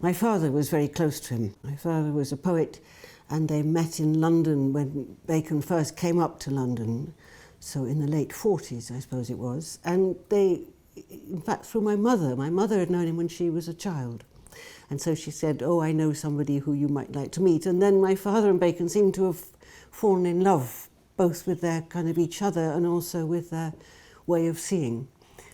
My father was very close to him. My father was a poet, and they met in London when Bacon first came up to London, so in the late 40s, I suppose it was. And they, in fact, through my mother had known him when she was a child. And so she said, oh, I know somebody who you might like to meet. And then my father and Bacon seemed to have fallen in love, both with their kind of each other and also with their way of seeing.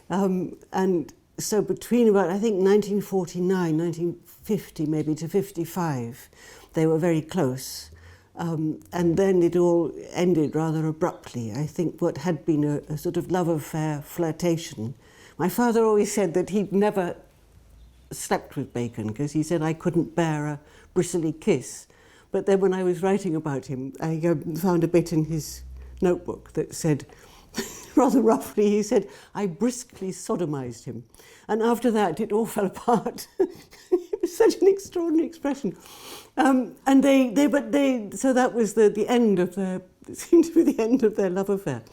And so between about, I think, 1949, 1950 maybe to 55, they were very close. And then it all ended rather abruptly. I think what had been a sort of love affair, flirtation. My father always said that he'd never slept with Bacon because he said I couldn't bear a bristly kiss. But then when I was writing about him, I found a bit in his notebook that said, rather roughly, he said, I briskly sodomized him. And after that, it all fell apart. It was such an extraordinary expression. So that was the end of their, it seemed to be the end of their love affair.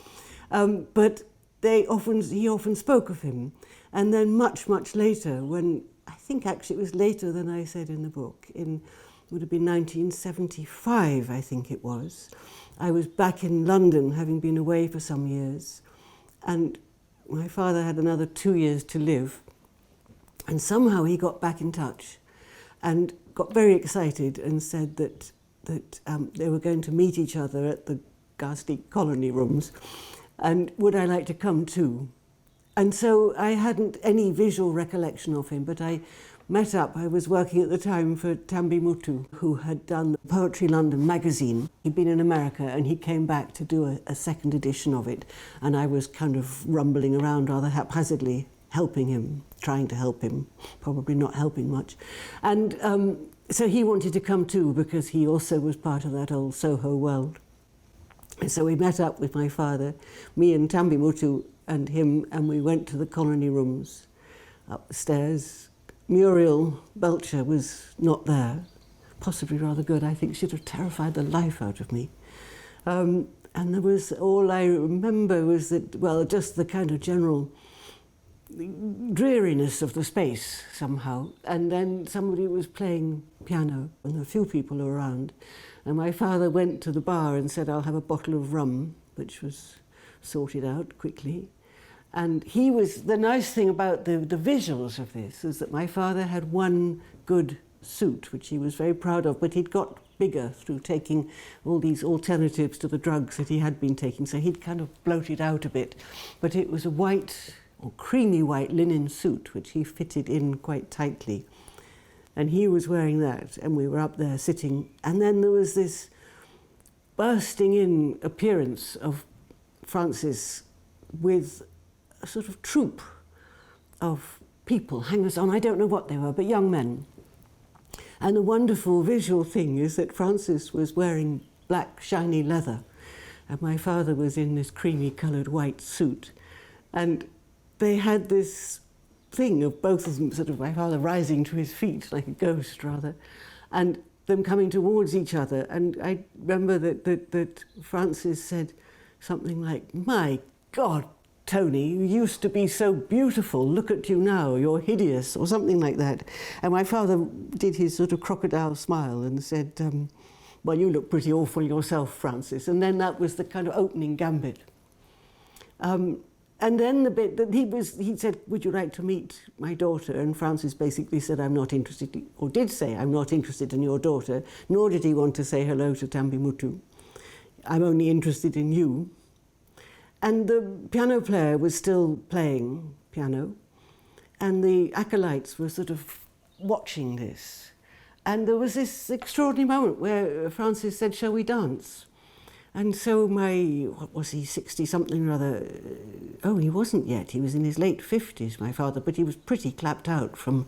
But he often spoke of him. And then much, much later, when, I think actually it was later than I said in the book, would have been 1975, I think it was. I was back in London, having been away for some years, and my father had another 2 years to live, and somehow he got back in touch and got very excited and said that they were going to meet each other at the ghastly colony rooms, and would I like to come too? And so I hadn't any visual recollection of him, but I met up. I was working at the time for Tambi Mutu, who had done the Poetry London magazine. He'd been in America and he came back to do a second edition of it. And I was kind of rumbling around rather haphazardly, helping him, trying to help him, probably not helping much. And so he wanted to come too because he also was part of that old Soho world. And so we met up with my father, me and Tambi Mutu and him, and we went to the colony rooms up the stairs. Muriel Belcher was not there, possibly rather good. I think she'd have terrified the life out of me. And there was, all I remember was that, well, just the kind of general dreariness of the space somehow. And then somebody was playing piano and a few people were around. And my father went to the bar and said, I'll have a bottle of rum, which was sorted out quickly. And he was, the nice thing about the visuals of this is that my father had one good suit, which he was very proud of, but he'd got bigger through taking all these alternatives to the drugs that he had been taking, so he'd kind of bloated out a bit. But it was a white, or creamy white linen suit, which he fitted in quite tightly. And he was wearing that, and we were up there sitting. And then there was this bursting in appearance of Francis with a sort of troupe of people, hangers-on, I don't know what they were, but young men. And the wonderful visual thing is that Francis was wearing black, shiny leather, and my father was in this creamy-coloured white suit. And they had this thing of both of them, sort of my father rising to his feet, like a ghost, rather, and them coming towards each other. And I remember that Francis said something like, my God, Tony, you used to be so beautiful, look at you now, you're hideous, or something like that. And my father did his sort of crocodile smile and said, well, you look pretty awful yourself, Francis. And then that was the kind of opening gambit. And then the bit that he said, would you like to meet my daughter? And Francis basically said, I'm not interested, or did say, I'm not interested in your daughter, nor did he want to say hello to Tambi Mutu. I'm only interested in you. And the piano player was still playing piano, and the acolytes were sort of watching this. And there was this extraordinary moment where Francis said, shall we dance? And so what was he, 60-something or other? Oh, he wasn't yet. He was in his late 50s, my father, but he was pretty clapped out from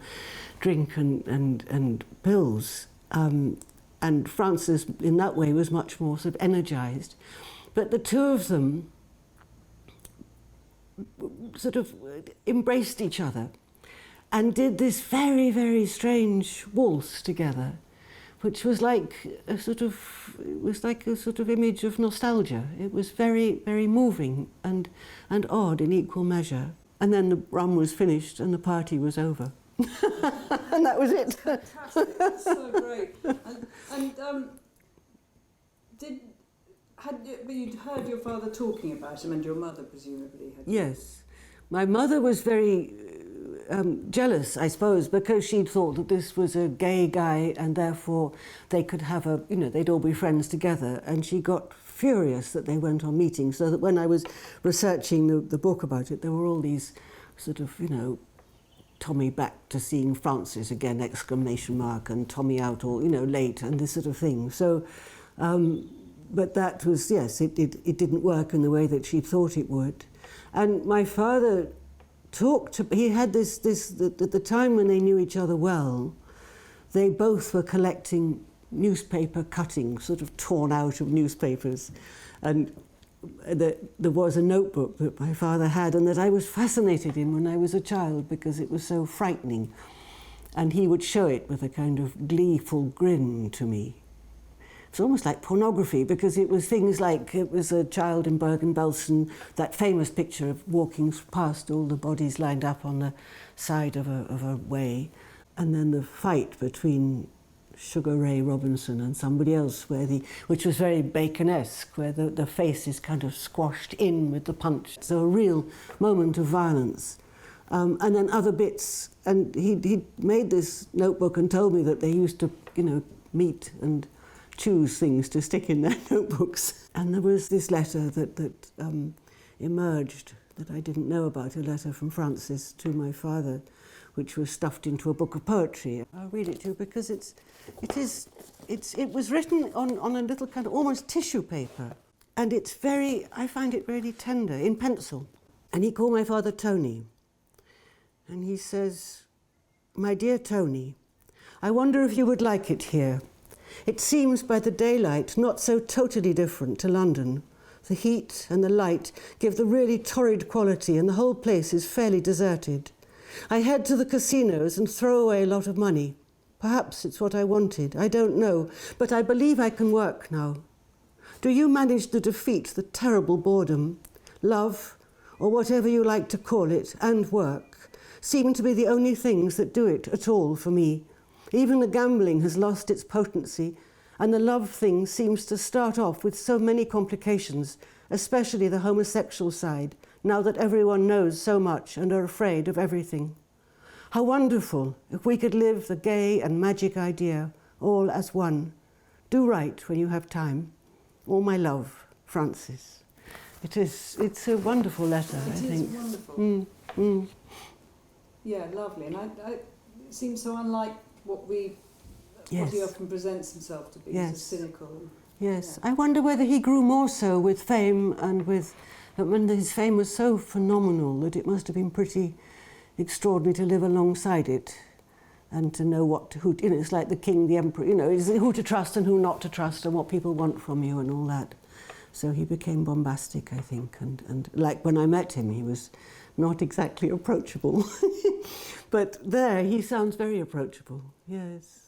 drink and pills. And Francis, in that way, was much more sort of energised. But the two of them sort of embraced each other and did this very, very strange waltz together, which was like a sort of image of nostalgia. It was very, very moving and odd in equal measure. And then the rum was finished and the party was over. And that was it. Fantastic, that's so great. But you'd heard your father talking about him, and your mother presumably had. Yes. My mother was very jealous, I suppose, because she'd thought that this was a gay guy and therefore they could have they'd all be friends together. And she got furious that they went on meetings, so that when I was researching the book about it, there were all these sort of, Tommy back to seeing Francis again, ! And Tommy out all, late, and this sort of thing. So, but that was, yes, it didn't work in the way that she thought it would. And my father he had this at the time when they knew each other well, they both were collecting newspaper cuttings, sort of torn out of newspapers. And there was a notebook that my father had and that I was fascinated in when I was a child because it was so frightening. And he would show it with a kind of gleeful grin to me. It's almost like pornography because it was things like, it was a child in Bergen-Belsen, that famous picture of walking past all the bodies lined up on the side of a way, and then the fight between Sugar Ray Robinson and somebody else, which was very Bacon-esque, where the face is kind of squashed in with the punch. So a real moment of violence. And then other bits, and he made this notebook and told me that they used to, meet and choose things to stick in their notebooks. And there was this letter that emerged that I didn't know about, a letter from Francis to my father, which was stuffed into a book of poetry. I'll read it to you because it was written on a little kind of almost tissue paper. And I find it really tender, in pencil. And he called my father Tony. And he says, "My dear Tony, I wonder if you would like it here. It seems by the daylight not so totally different to London. The heat and the light give the really torrid quality and the whole place is fairly deserted. I head to the casinos and throw away a lot of money. Perhaps it's what I wanted, I don't know, but I believe I can work now. Do you manage to defeat the terrible boredom? Love, or whatever you like to call it, and work, seem to be the only things that do it at all for me. Even the gambling has lost its potency, and the love thing seems to start off with so many complications, especially the homosexual side, now that everyone knows so much and are afraid of everything. How wonderful if we could live the gay and magic idea, all as one. Do write when you have time. All my love, Francis." It's a wonderful letter, I think. It is wonderful. Yeah, lovely. And it seems so unlike what he often presents himself to be, so cynical. Yes, yeah. I wonder whether he grew more so with fame and when his fame was so phenomenal that it must have been pretty extraordinary to live alongside it and to know it's like the king, the emperor, who to trust and who not to trust and what people want from you and all that. So he became bombastic, I think, and like when I met him, he was not exactly approachable. But there, he sounds very approachable, yes.